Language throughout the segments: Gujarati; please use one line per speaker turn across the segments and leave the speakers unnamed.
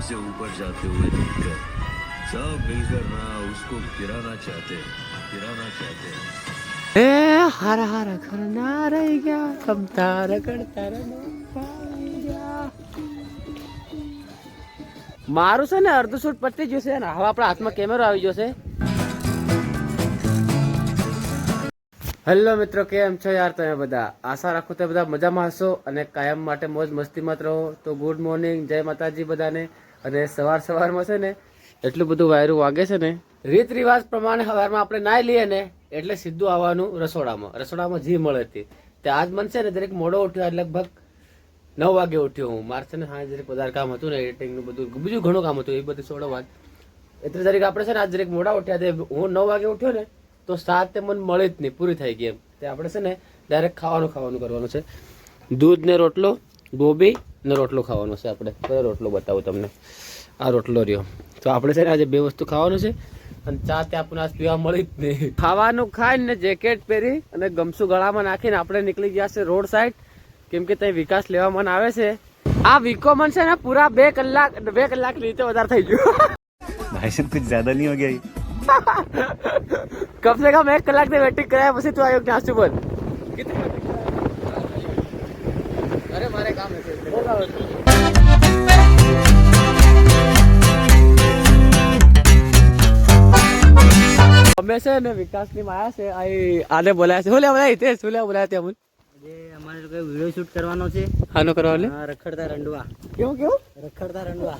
से ऊपर जाते हुए देखकर सब मिलकर ना उसको गिराना चाहते
એ હારા હારા ઘરના રહી ગયા કમતા રગડતા ગયા. મારું છે ને અડધું શૂટ પતી ગયું છે ને હવે આપણા હાથમાં કેમેરો આવી ગયો છે. હેલો મિત્રો, કેમ છો યાર તમે બધા? આશા રાખું તો બધા મજામાં હશો અને કાયમ માટે મોજ મસ્તીમાં જ રહો. તો ગુડ મોર્નિંગ, જય માતાજી બધાને. અને સવારમાં છે ને એટલું બધું વાયરું વાગે છે ને, રીત રિવાજ પ્રમાણે સવારમાં આપણે નાઈ લઈએ ને એટલે સીધું આવવાનું રસોડામાં જી મળે હતી. તે આજ મન છે ને દરેક મોડો ઉઠ્યો, લગભગ 9 વાગે ઉઠ્યો હું. મારે છે ને હા જરીક વધારે કામ હતું ને, એડિટિંગનું બધું બીજું ઘણું કામ હતું, એ બધું 16 વાગે એટલે જરીક આપણે છે ને આજ જરીક મોડા ઉઠ્યા. હું 9 વાગે ઉઠ્યો ને તો 7 તે મને મળી જ નહીં, પૂરી થઈ ગઈ એમ. તે આપણે છે ને ડાયરેક્ટ ખાવાનું કરવાનું છે. દૂધ ને રોટલો, ગોબી ને રોટલો ખાવાનો છે આપણે. કયો રોટલો બતાવું તમને? આ રોટલો રહ્યો. તો આપણે છે ને આજે 2 વસ્તુ ખાવાનું છે અને ચા ત્યાં આપણને આજ પીવા મળી જ નહીં. ખાવાનું ખાઈને જેકેટ પહેરી અને ગમસું ગળામાં નાખીને આપણે નીકળી ગયા છે રોડ સાઈડ, કેમ કે ત્યાં વિકાસ લેવા મન આવે છે. આ વિકો મન છે ને પૂરા 2 કલાક રીતે વધારે થઈ ગયું.
भाई साहब कुछ ज्यादा नहीं हो गया?
कम से कम 1 કલાક ની વેટિંગ કરાયા પછી તું આવ્યો નાસ્તો બોલ. અરે મારે કામ છે. અમે છે ને વિકાસ ની માયા છે આને બોલાયા છે. શું બોલાય તે શું બોલાયા તે અમુલ?
અમારે લોકો વિડિયો શૂટ કરવાનો છે.
આનો કરવાનો
રખડતા રંડવા.
કેવું
રખડતા રંડવા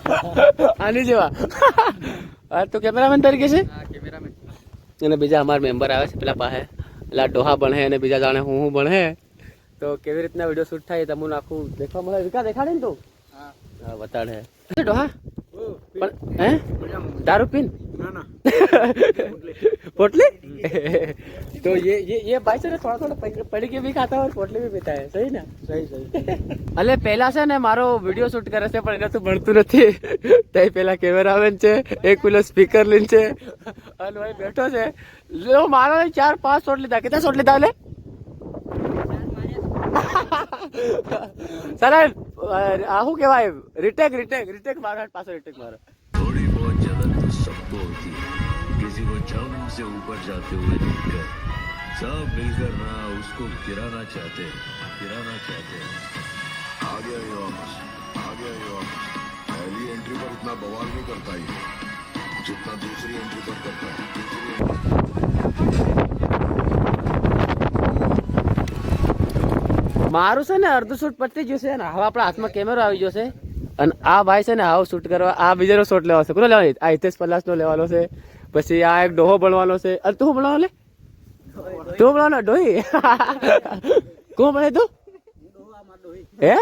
આની જેવા. આ તો કેમેરામેન તરીકે છે.
હા, કેમેરામેન.
અને બીજા અમારા મેમ્બર આવે છે પેલા પાસે, પેલા ડોહા ભણે અને બીજા જાણે હું ભણે. તો કેવી રીતના વિડીયો શૂટ થાય તમને આખું દેખવા મળે. વિકા દેખાડે ને તું? હા બતાડે. ડોહા પણ હે દારૂ પીન पोटली तो ये भाई से थोड़ा पड़ी के भी खाता है और पोटली भी पीता है. सही ना? सही. અલે પેલા છે ને મારો વિડીયો શૂટ કરે છે પણ એને તો ભણતું નથી. તે પેલા કેમેરામેન છે, એક પેલો સ્પીકર લીન છે અને ભાઈ બેઠો છે. લો મારો 4-5 શોટ લીધા. કેટલા શોટ લીધા? લે સર આ શું કહેવાય? રિટેક મારો પાછો રિટેક મારો.
थोड़ी बहुत जलन तो सबको होती है. किसी को जम से ऊपर जाते हुए देखकर सब मिलकर ना उसको गिराना चाहते हैं. आ गया ये वापस. पहली एंट्री पर इतना बवाल नहीं करता ये जितना दूसरी एंट्री पर करता है.
મારું છે ને અડધું શૂટ પતી ગયું છે ને હવે આપણા હાથમાં કેમેરો આવી ગયો છે. અને આ ભાઈ છે ને આવો શૂટ કરવા આ બીજાનો શોટ લેવાનો છે. કોનો લેવાનો? આ હિતેશ પલાસનો લેવાનો છે. પછી આ એક ડોહો બનવાનો છે. અને તું બનાવો લે, તું બનાવો ડોહી. કોણ બને તું? હે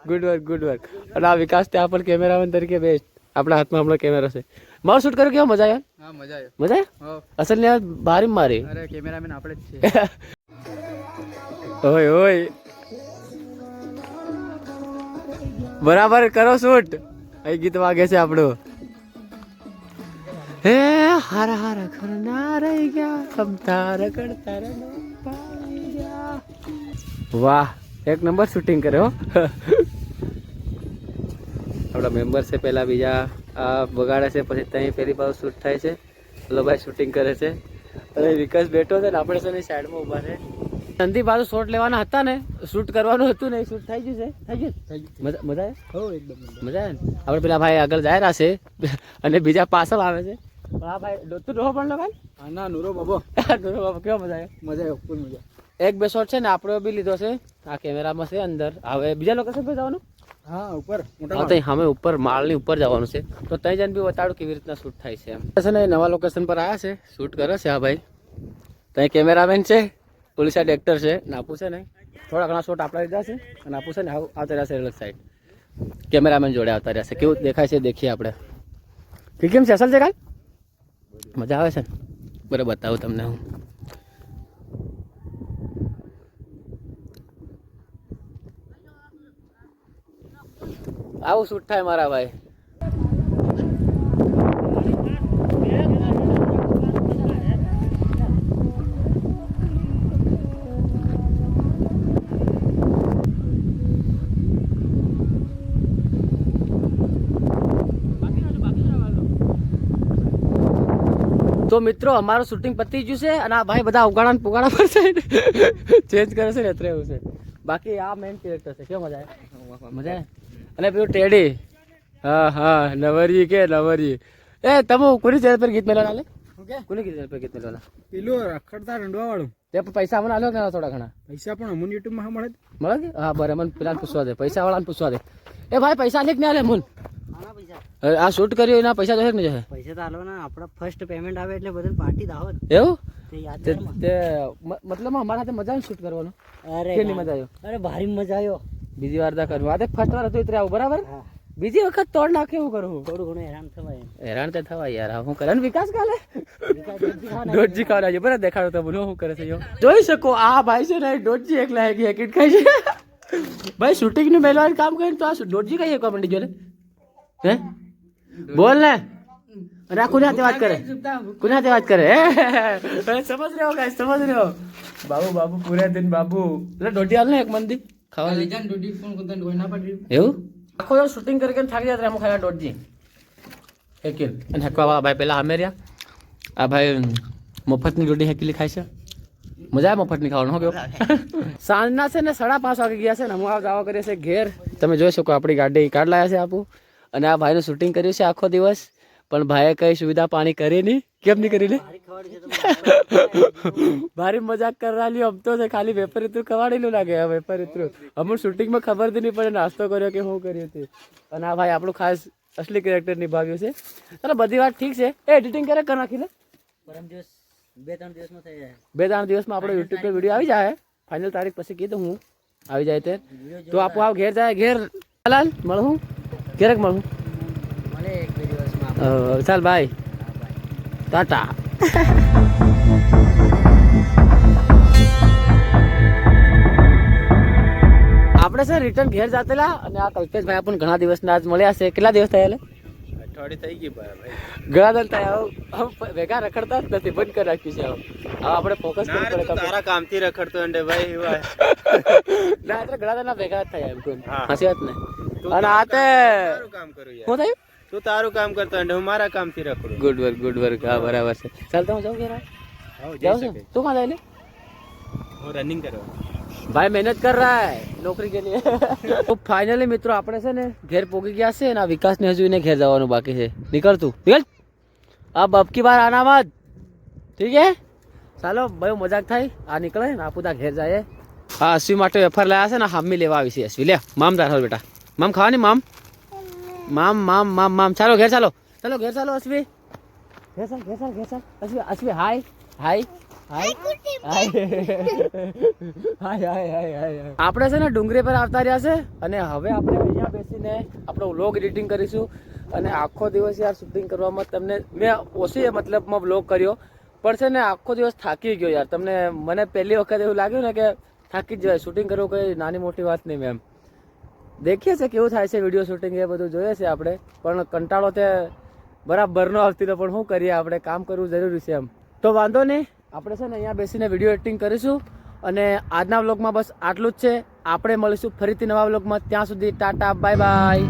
ગુડ વર્ક. અને આ વિકાસ ત્યાં પણ કેમેરામેન તરીકે બેસ્ટ. આપણા હાથમાં હમણાં કેમેરો છે. મારું શૂટ કર્યું કેવો? મજા આવ્યો?
હા, મજા આવ્યો.
મજા આવ્યો? અસલ ને બારી મારી.
અરે કેમેરામેન આપણે જ છે.
ઓય બરાબર કરો શૂટ. અહીં ગીત વાગે છે આપણું. હે હારા ઘરના રહી ગયા કમતા રગડતા ગયા. વાહ, એક નંબર શૂટિંગ કર્યો. આપણા મેમ્બર છે પેલા, બીજા આ બગાડે છે, પછી ત્યાં પેલી બાજુ શૂટ થાય છે. પેલો ભાઈ શૂટિંગ કરે છે અને વિકાસ બેઠો છે ને આપણે છે ને સાઈડમાં ઊભા છે. સંદીપ બાજુ શોટ લેવાના હતા ને, શૂટ કરવાનું હતું ને, શૂટ થઈ ગયું છે. મજા આવે?
હો, એકદમ
મજા આવે ને. આપણે પેલા ભાઈ આગળ જાય રહ્યા છે અને બીજા પાછળ આવે છે. પણ આ ભાઈ તું ડોહો પણ લો ભાઈ.
હા ના, નૂરો બાબો.
કેવો મજા આવે?
મજા આવ્યો, ફૂલ મજા.
1-2 શોટ છે ને આપણો બી લીધો છે. આ કેમેરામાં છે અંદર. હવે બીજા લોકેશન પર જવાનું.
હા, ઉપર
સામે ઉપર માળની ઉપર જવાનું છે. તો ત્યાં જઈને બી બતાડું કેવી રીતના શૂટ થાય છે એમ. છે ને નવા લોકેશન પર આવ્યા છે, શૂટ કરે છે આ ભાઈ. ત્યાં કેમેરામેન છે, પોલીસ સાઈડ એક્ટર છે. નાપુ છે ને થોડા ઘણા શોટ આપણા લીધા છે અને આપું છે ને આવતા રહ્યા છે અલગ સાઈડ. કેમેરામેન જોડે આવતા રહ્યા છે. કેવું દેખાય છે દેખીએ આપણે. કેમ છે? અસલ છે કાલ મજા આવે છે ને? બરાબર બતાવું તમને હું. આવું શૂટ થાય મારા ભાઈ. તો મિત્રો અમારું શૂટિંગ પતી ગયું છે અને આ ભાઈ બધા ઉગાડા પુગાડા પર છે ચેન્જ કરે છે ને એટલે એવું છે. બાકી આ મેઇન કેરેક્ટર છે. કેવું મજા આવે? મજા આવે. અને પેલું ટેડી, હા હા નવરી કે નવરી. એ તમે કોની ચેનલ પર ગીત મેળવવાના લે? કોની ચેનલ પર ગીત મેળવવાના?
પેલું રખડતા રંડવા વાળું.
તે પૈસા મને આલો કે થોડા ઘણા
પૈસા પણ અમુન યુટ્યુબ માં મળે.
મળે કે? હા બરાબર. મને પેલા પૂછવા દે, પૈસા વાળાને પૂછવા દે. એ ભાઈ પૈસા લે કે નહીં આલે મુન? આ શૂટ કર્યું એના પૈસા જોશે કે નહીં જોશે?
પૈસા તો આલો ને, આપણા ફર્સ્ટ પેમેન્ટ આવે એટલે બધું પાર્ટી દાહોદ.
એવું
તે યાદ
તે
કરમાં.
તે મતલબ અમારા હાથે મજા આવે શૂટ કરવાનું?
અરે
કેટલી મજા આવ્યો?
અરે ભારી મજા આવ્યો.
બીજી વાર દા કરવું. આ તો ફર્સ્ટ વાર હતું એટલે આવું બરાબર.
હા,
બીજી વખત તોડ નાખે એવું કરવું.
થોડું ઘણું હેરાન થવાય એમ.
હેરાન તો થવા યાર. હું કરે ને વિકાસ કાલે
વિકાસ જલ્દી ખાવાના
દોઢજી ખાવા છે બરાબર. દેખાડો તો બોલો શું કરે છે યો. જોઈ શકો આ ભાઈ છે ને દોઢજી એકલા હેકી હેકી ખાય છે. ભાઈ શૂટિંગ નું મેલવાનું કામ કરીને તો આ દોઢજી કઈ એક મંડી જો ને. હે બોલ ને. અને આ કોની હાથે વાત કરે? કોની હાથે વાત કરે? સમજ રહ્યો ગાઈસ, સમજ રહ્યો. બાબુ બાબુ પૂરે દિન બાબુ. એટલે દોઢી હાલ ને એક મંદી ખાવા લઈ જાય. દોઢી ફોન કરતા કોઈ ના પાડી. એવું આખો શૂટિંગ કરીને થાકી જતા એમ ખાયા દોઢજી હેકીલ. અને હેકવા વાળા ભાઈ પેલા અમે રહ્યા. આ ભાઈ મફતની રોટી હેકીલી ખાય છે. મજા આવે મફતની ખાવાનું. શું કેવું? સાંજના છે ને 5:30 વાગે ગયા છે ને હું આવા કરીએ છીએ ઘેર. તમે જોઈ શકો આપણી ગાડી કાઢ લાયા છે આપું. અને આ ભાઈનું શૂટિંગ કર્યું છે આખો દિવસ. પણ ભાઈએ કઈ સુવિધા પાણી કરી નહીં. કેમ નહીં કરી લે?
ભારી ખવાડી છે તો
ભારી મજાક કરવા લ્યો. આમ તો છે ખાલી વેપર ઇતરું ખવાડેલું લાગે. વેપર ઇતરું અમુક શૂટિંગમાં ખબર જ નહીં પડે નાસ્તો કર્યો કે શું કર્યું હતું. અને આ ભાઈ આપણું ખાસ અસલી કેરેક્ટર નિભાવ્યું છે. અને બધી વાત ઠીક છે. એ એડિટિંગ કરે કરી નાખી લે.
પરમ દિવસ 2-3 દિવસમાં થઈ જાય.
2-3 દિવસમાં આપણો યુટ્યુબ પર વિડીયો આવી જાય. ફાઇનલ તારીખ પછી કીધું હું આવી જાય તે તો આપો આવ ઘેર જાય. ઘેર હાલ મળું ક્યારેક મળું.
મળે 1-2 દિવસમાં.
ચાલ બાય ટાટા. આપણે છે રિટર્ન ઘેર જાતેલા અને આ કલ્પેશભાઈ આપણને ઘણા દિવસના આજ મળ્યા છે. કેટલા દિવસ થયા?
અઠવાડિયે થઈ ગઈ ભાઈ.
ઘણા દિવસ થયા. હવે ભેગા રખડતા જ નથી. બંધ કરી રાખ્યું છે. હવે આપણે ફોકસ કરવું પડે.
તારા કામથી રખડતો અંડે ભાઈ.
ના એટલે ઘણા દિન ભેગા જ થયા એમ કોઈ હસી વાત ને. અને આ તે
કામ કરું યાર.
શું થયું?
તું તારું કામ કરતો અંડે હું મારા કામથી રખડું.
Good work good work. હા બરાબર છે. ચાલ તો હું જાઉં ઘેર. જાઉં છું. તું કहाँ જાય લે?
હું રનિંગ કરવા.
भाई मेहनत कर रहा है नौकरी के लिए. तो फाइनली મિત્રો આપણે છે ને ઘેર પોગી ગયા છે અને આ વિકાસ ને હજુ એને ઘેર જવાનું બાકી છે. નીકળ તું નીકળ. अब की बार आना मत. ठीक है ચાલો ભાઈ મજાક થાય. આ નીકળે ને આપું તા ઘેર જાય. હા અશ્વી માટે વેફર લાયા છે ને હામી લેવા આવી છે. અશ્વી લે મામ તાર બેટા. મામ ખાવાની મામ મામ મામ મામ મામ. ચાલો ઘેર ચાલો. ચાલો ઘેર ચાલો અશ્વી. ઘેર ચાલ ઘેર ચાલ ઘેર ચાલ. અશ્વી અશ્વી હાય હાય આપણે છે ને ડુંગરી પર આવતા રહ્યા છે અને હવે આપણે અહીંયા બેસીને આપણો વ્લોગ એડિટિંગ કરીશું. અને આખો દિવસ યાર શૂટિંગ કરવામાં તમને મેં ઓછી મતલબમાં વ્લોગ કર્યો પણ છે ને આખો દિવસ થાકી ગયો યાર. તમને મને પહેલી વખત એવું લાગ્યું ને કે થાકી જ જાય. શૂટિંગ કરવું કોઈ નાની મોટી વાત નહીં. મેમ દેખીએ છે કેવું થાય છે વિડીયો શૂટિંગ એ બધું જોઈએ છે આપણે. પણ કંટાળો તે બરાબર નો આવતી પણ શું કરીએ આપણે કામ કરવું જરૂરી છે એમ. તો વાંધો નહીં આપણે છે ને અહીંયા બેસીને વિડીયો એડિટિંગ કરીશું. અને આજના વ્લોગમાં બસ આટલું જ છે. આપણે મળીશું ફરીથી નવા વ્લોગમાં. ત્યાં સુધી ટાટા બાય બાય.